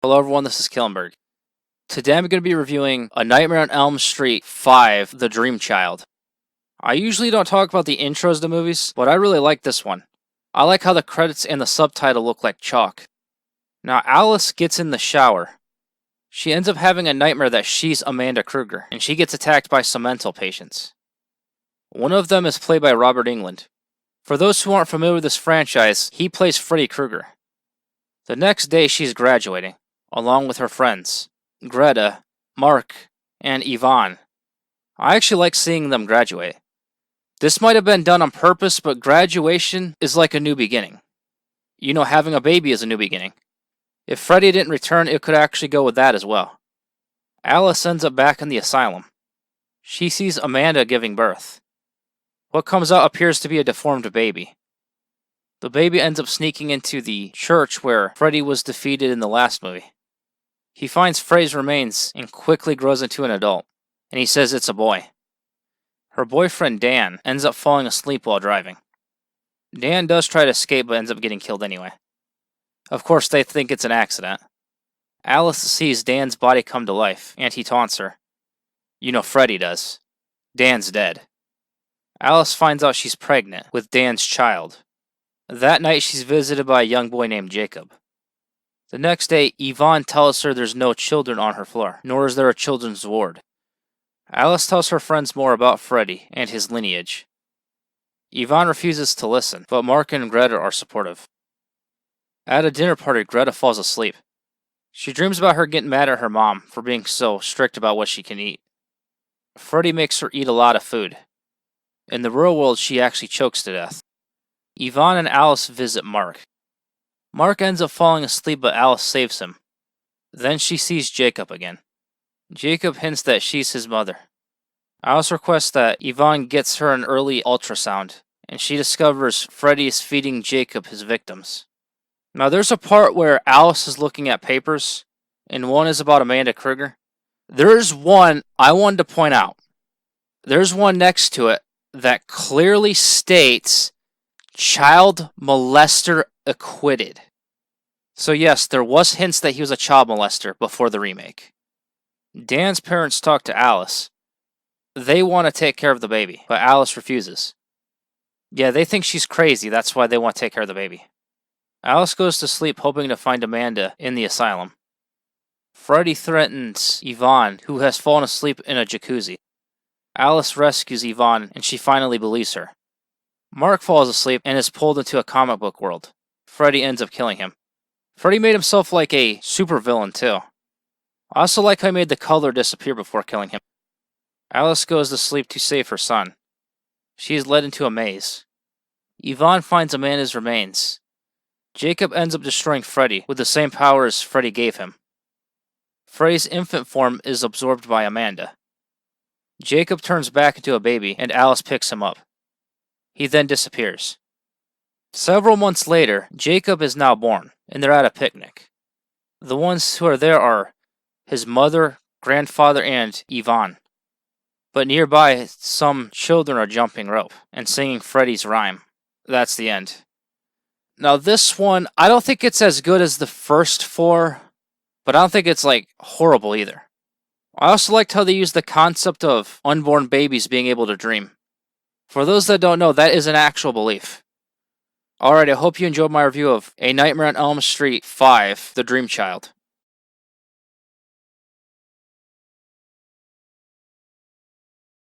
Hello everyone, this is Killenberg. Today I'm going to be reviewing A Nightmare on Elm Street 5, The Dream Child. I usually don't talk about the intros to movies, but I really like this one. I like how the credits and the subtitle look like chalk. Now Alice gets in the shower. She ends up having a nightmare that she's Amanda Krueger, and she gets attacked by some mental patients. One of them is played by Robert Englund. For those who aren't familiar with this franchise, he plays Freddy Krueger. The next day she's graduating, along with her friends, Greta, Mark, and Yvonne. I actually like seeing them graduate. This might have been done on purpose, but graduation is like a new beginning. You know, having a baby is a new beginning. If Freddy didn't return, it could actually go with that as well. Alice ends up back in the asylum. She sees Amanda giving birth. What comes out appears to be a deformed baby. The baby ends up sneaking into the church where Freddy was defeated in the last movie. He finds Freddy's remains and quickly grows into an adult, and he says it's a boy. Her boyfriend Dan ends up falling asleep while driving. Dan does try to escape but ends up getting killed anyway. Of course, they think it's an accident. Alice sees Dan's body come to life, and he taunts her. You know, Freddy does. Dan's dead. Alice finds out she's pregnant with Dan's child. That night, she's visited by a young boy named Jacob. The next day, Yvonne tells her there's no children on her floor, nor is there a children's ward. Alice tells her friends more about Freddy and his lineage. Yvonne refuses to listen, but Mark and Greta are supportive. At a dinner party, Greta falls asleep. She dreams about her getting mad at her mom for being so strict about what she can eat. Freddy makes her eat a lot of food. In the real world, she actually chokes to death. Yvonne and Alice visit Mark. Mark ends up falling asleep, but Alice saves him. Then she sees Jacob again. Jacob hints that she's his mother. Alice requests that Yvonne gets her an early ultrasound, and she discovers Freddy is feeding Jacob his victims. Now there's a part where Alice is looking at papers, and one is about Amanda Krueger. There's one I wanted to point out. There's one next to it that clearly states child molester acquitted. So yes, there was hints that he was a child molester before the remake. Dan's parents talk to Alice. They want to take care of the baby, but Alice refuses. Yeah, they think she's crazy, that's why they want to take care of the baby. Alice goes to sleep hoping to find Amanda in the asylum. Freddy threatens Yvonne, who has fallen asleep in a jacuzzi. Alice rescues Yvonne, and she finally believes her. Mark falls asleep and is pulled into a comic book world. Freddy ends up killing him. Freddy made himself like a supervillain too. I also like how he made the color disappear before killing him. Alice goes to sleep to save her son. She is led into a maze. Yvonne finds Amanda's remains. Jacob ends up destroying Freddy with the same powers Freddy gave him. Freddy's infant form is absorbed by Amanda. Jacob turns back into a baby and Alice picks him up. He then disappears. Several months later, Jacob is now born, and they're at a picnic. The ones who are there are his mother, grandfather, and Yvonne. But nearby, some children are jumping rope and singing Freddy's rhyme. That's the end. Now this one, I don't think it's as good as the first four, but I don't think it's like horrible either. I also liked how they used the concept of unborn babies being able to dream. For those that don't know, that is an actual belief. Alright, I hope you enjoyed my review of A Nightmare on Elm Street 5, The Dream Child.